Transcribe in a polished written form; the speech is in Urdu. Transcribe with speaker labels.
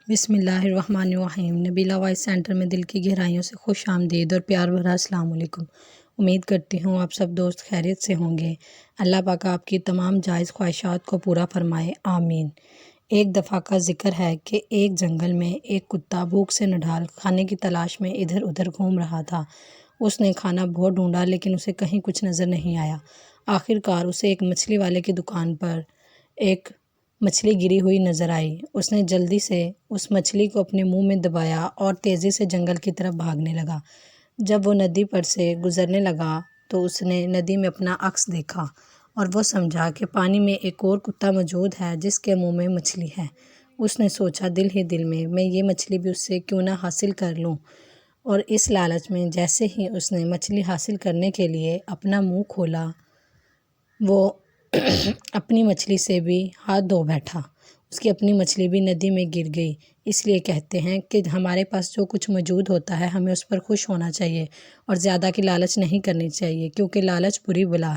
Speaker 1: بسم اللہ الرحمن الرحیم۔ نبیلہ وائس سینٹر میں دل کی گہرائیوں سے خوش آمدید اور پیار بھرا السلام علیکم۔ امید کرتی ہوں آپ سب دوست خیریت سے ہوں گے۔ اللہ پاک آپ کی تمام جائز خواہشات کو پورا فرمائے، آمین۔ ایک دفعہ کا ذکر ہے کہ ایک جنگل میں ایک کتا بھوک سے نڈھال کھانے کی تلاش میں ادھر ادھر گھوم رہا تھا۔ اس نے کھانا بہت ڈھونڈا لیکن اسے کہیں کچھ نظر نہیں آیا۔ آخر کار اسے ایک مچھلی والے کی دکان پر ایک مچھلی گری ہوئی نظر آئی۔ اس نے جلدی سے اس مچھلی کو اپنے منہ میں دبایا اور تیزی سے جنگل کی طرف بھاگنے لگا۔ جب وہ ندی پر سے گزرنے لگا تو اس نے ندی میں اپنا عکس دیکھا اور وہ سمجھا کہ پانی میں ایک اور کتا موجود ہے جس کے منہ میں مچھلی ہے۔ اس نے سوچا دل ہی دل میں یہ مچھلی بھی اس سے کیوں نہ حاصل کر لوں، اور اس لالچ میں جیسے ہی اس نے مچھلی حاصل کرنے کے لیے اپنا منہ کھولا، وہ اپنی مچھلی سے بھی ہاتھ دھو بیٹھا۔ اس کی اپنی مچھلی بھی ندی میں گر گئی۔ اس لیے کہتے ہیں کہ ہمارے پاس جو کچھ موجود ہوتا ہے ہمیں اس پر خوش ہونا چاہیے اور زیادہ کی لالچ نہیں کرنی چاہیے، کیونکہ لالچ بری بلا ہے۔